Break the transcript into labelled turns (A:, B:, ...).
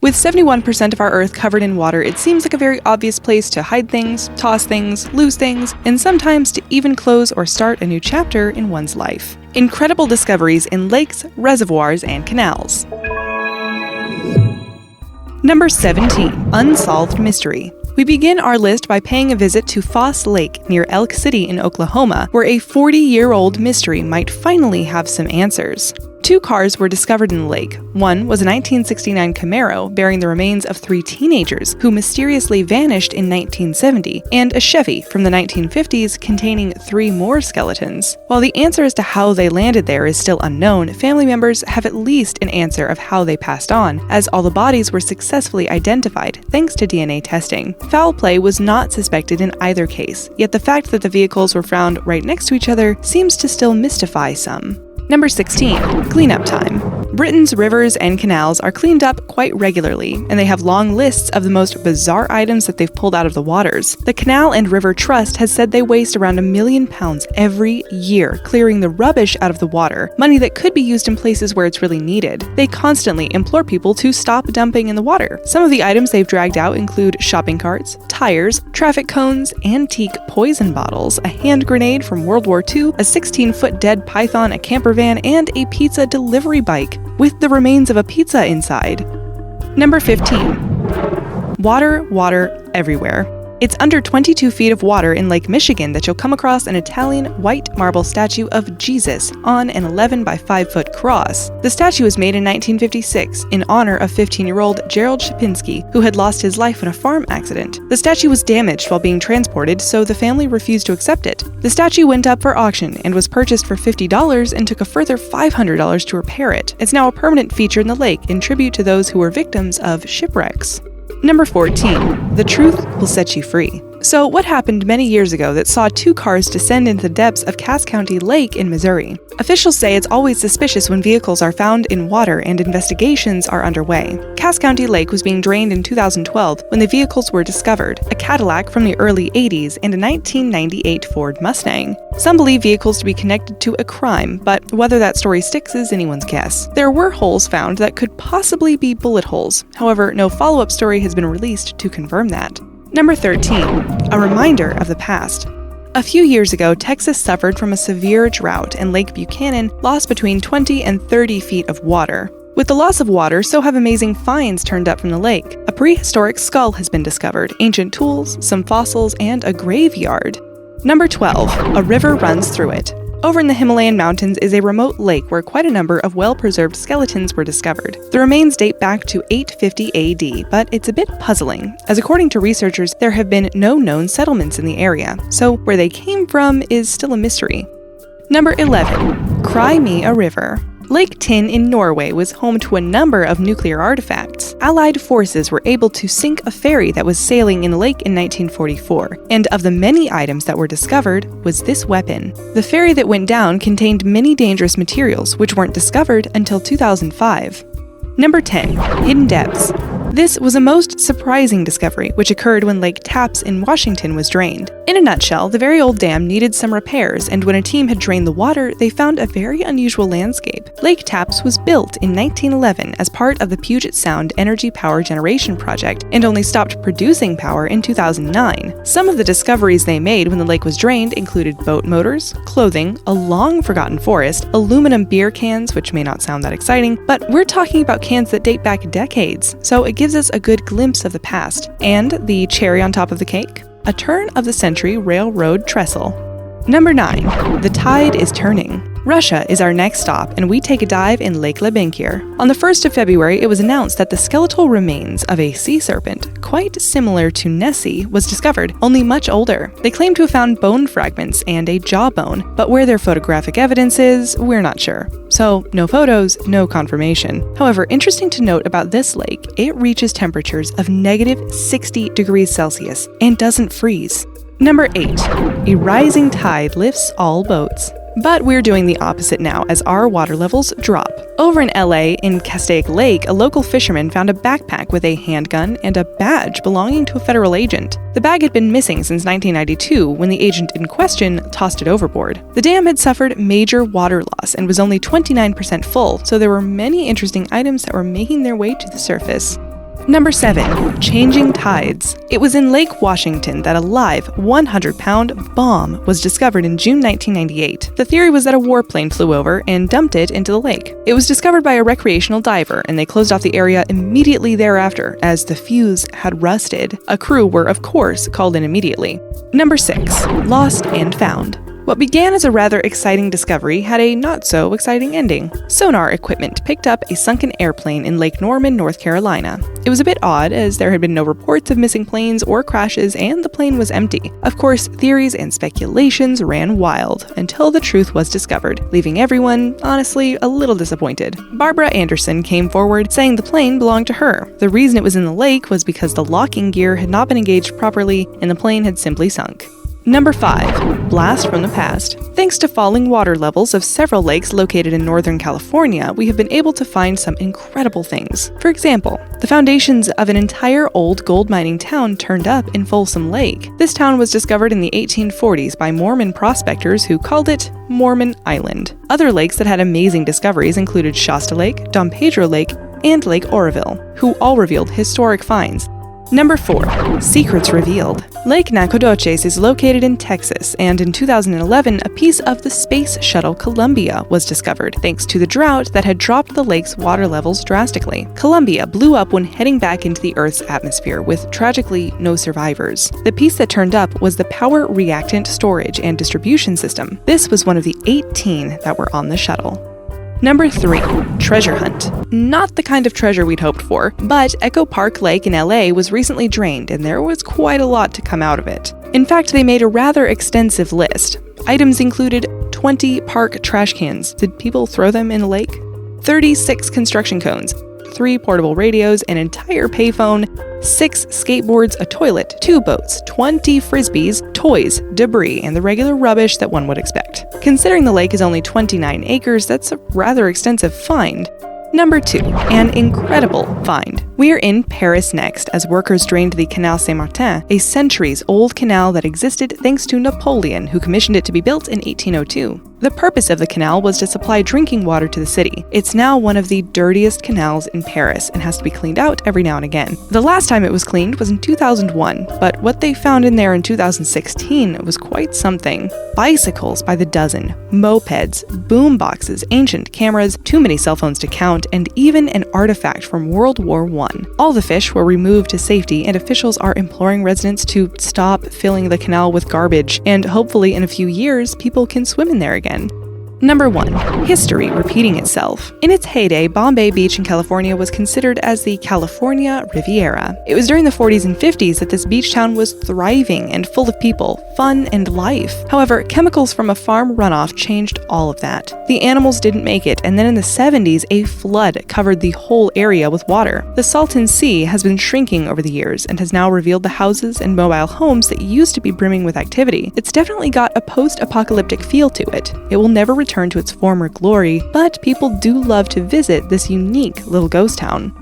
A: With 71% of our Earth covered in water, it seems like a very obvious place to hide things, toss things, lose things, and sometimes to even close or start a new chapter in one's life. Incredible discoveries in lakes, reservoirs, and canals. Number 17. Unsolved Mystery. We begin our list by paying a visit to Folsom Lake near Elk City in Oklahoma, where a 40-year-old mystery might finally have some answers. 2 cars were discovered in the lake. One was a 1969 Camaro bearing the remains of 3 teenagers who mysteriously vanished in 1970, and a Chevy from the 1950s containing 3 more skeletons. While the answer as to how they landed there is still unknown, family members have at least an answer of how they passed on, as all the bodies were successfully identified thanks to DNA testing. Foul play was not suspected in either case, yet the fact that the vehicles were found right next to each other seems to still mystify some. Number 16. Cleanup time. Britain's rivers and canals are cleaned up quite regularly, and they have long lists of the most bizarre items that they've pulled out of the waters. The Canal and River Trust has said they waste around £1 million every year clearing the rubbish out of the water, money that could be used in places where it's really needed. They constantly implore people to stop dumping in the water. Some of the items they've dragged out include shopping carts, tires, traffic cones, antique poison bottles, a hand grenade from World War II, a 16-foot dead python, a camper van, and a pizza delivery bike with the remains of a pizza inside. Number 15. Water everywhere. It's under 22 feet of water in Lake Michigan that you'll come across an Italian white marble statue of Jesus on an 11 by 5 foot cross. The statue was made in 1956 in honor of 15-year-old Gerald Shapinski, who had lost his life in a farm accident. The statue was damaged while being transported, so the family refused to accept it. The statue went up for auction and was purchased for $50 and took a further $500 to repair it. It's now a permanent feature in the lake in tribute to those who were victims of shipwrecks. Number 14. The truth will set you free. So what happened many years ago that saw 2 cars descend into the depths of Cass County Lake in Missouri? Officials say it's always suspicious when vehicles are found in water and investigations are underway. Cass County Lake was being drained in 2012 when the vehicles were discovered, a Cadillac from the early 80s and a 1998 Ford Mustang. Some believe vehicles to be connected to a crime, but whether that story sticks is anyone's guess. There were holes found that could possibly be bullet holes. However, no follow-up story has been released to confirm that. Number 13. A reminder of the past. A few years ago, Texas suffered from a severe drought, and Lake Buchanan lost between 20 and 30 feet of water. With the loss of water, so have amazing finds turned up from the lake. A prehistoric skull has been discovered, ancient tools, some fossils, and a graveyard. Number 12. A river runs through it. Over in the Himalayan mountains is a remote lake where quite a number of well-preserved skeletons were discovered. The remains date back to 850 AD, but it's a bit puzzling, as according to researchers, there have been no known settlements in the area, so where they came from is still a mystery. Number 11. Cry Me a River. Lake Tinn in Norway was home to a number of nuclear artifacts. Allied forces were able to sink a ferry that was sailing in the lake in 1944, and of the many items that were discovered was this weapon. The ferry that went down contained many dangerous materials, which weren't discovered until 2005. Number 10. Hidden Depths. This was a most surprising discovery, which occurred when Lake Tapps in Washington was drained. In a nutshell, the very old dam needed some repairs, and when a team had drained the water, they found a very unusual landscape. Lake Tapps was built in 1911 as part of the Puget Sound Energy Power Generation Project, and only stopped producing power in 2009. Some of the discoveries they made when the lake was drained included boat motors, clothing, a long-forgotten forest, aluminum beer cans, which may not sound that exciting, but we're talking about cans that date back decades, so it gives us a good glimpse of the past. And the cherry on top of the cake? A turn-of-the-century railroad trestle. Number 9. The tide is turning. Russia is our next stop, and we take a dive in Lake Lebenkir. On the 1st of February, it was announced that the skeletal remains of a sea serpent, quite similar to Nessie, was discovered, only much older. They claim to have found bone fragments and a jawbone, but where their photographic evidence is, we're not sure. So, no photos, no confirmation. However, interesting to note about this lake, it reaches temperatures of negative 60 degrees Celsius and doesn't freeze. Number 8. A rising tide lifts all boats. But we're doing the opposite now as our water levels drop. Over in LA, in Castaic Lake, a local fisherman found a backpack with a handgun and a badge belonging to a federal agent. The bag had been missing since 1992 when the agent in question tossed it overboard. The dam had suffered major water loss and was only 29% full, so there were many interesting items that were making their way to the surface. Number 7. Changing tides. It was in Lake Washington that a live 100-pound bomb was discovered in June 1998. The theory was that a warplane flew over and dumped it into the lake. It was discovered by a recreational diver, and they closed off the area immediately thereafter as the fuse had rusted. A crew were, of course, called in immediately. Number 6. Lost and found. What began as a rather exciting discovery had a not-so-exciting ending. Sonar equipment picked up a sunken airplane in Lake Norman, North Carolina. It was a bit odd, as there had been no reports of missing planes or crashes, and the plane was empty. Of course, theories and speculations ran wild, until the truth was discovered, leaving everyone, honestly, a little disappointed. Barbara Anderson came forward, saying the plane belonged to her. The reason it was in the lake was because the locking gear had not been engaged properly, and the plane had simply sunk. Number 5. Blast from the past. Thanks to falling water levels of several lakes located in Northern California, we have been able to find some incredible things. For example, the foundations of an entire old gold mining town turned up in Folsom Lake. This town was discovered in the 1840s by Mormon prospectors who called it Mormon Island. Other lakes that had amazing discoveries included Shasta Lake, Pedro Lake, and Lake Oroville, who all revealed historic finds. Number 4. Secrets revealed. Lake Nacogdoches is located in Texas, and in 2011, a piece of the space shuttle Columbia was discovered, thanks to the drought that had dropped the lake's water levels drastically. Columbia blew up when heading back into the Earth's atmosphere, with tragically no survivors. The piece that turned up was the power reactant storage and distribution system. This was one of the 18 that were on the shuttle. Number 3. Treasure hunt. Not the kind of treasure we'd hoped for, but Echo Park Lake in LA was recently drained, and there was quite a lot to come out of it. In fact, they made a rather extensive list. Items included 20 park trash cans. Did people throw them in the lake? 36 construction cones, 3 portable radios, an entire payphone, 6 skateboards, a toilet, 2 boats, 20 frisbees, toys, debris, and the regular rubbish that one would expect. Considering the lake is only 29 acres, that's a rather extensive find. Number 2. An incredible find. We are in Paris next, as workers drained the Canal SaintMartin, a centuries-old canal that existed thanks to Napoleon, who commissioned it to be built in 1802. The purpose of the canal was to supply drinking water to the city. It's now one of the dirtiest canals in Paris and has to be cleaned out every now and again. The last time it was cleaned was in 2001, but what they found in there in 2016 was quite something. Bicycles by the dozen, mopeds, boom boxes, ancient cameras, too many cell phones to count, and even an artifact from World War I. All the fish were removed to safety, and officials are imploring residents to stop filling the canal with garbage, and hopefully in a few years, people can swim in there again. Number 1. History repeating itself. In its heyday, Bombay Beach in California was considered as the California Riviera. It was during the 40s and 50s that this beach town was thriving and full of people, fun, and life. However, chemicals from a farm runoff changed all of that. The animals didn't make it, and then in the 70s, a flood covered the whole area with water. The Salton Sea has been shrinking over the years and has now revealed the houses and mobile homes that used to be brimming with activity. It's definitely got a post-apocalyptic feel to it. It will never return to its former glory, but people do love to visit this unique little ghost town.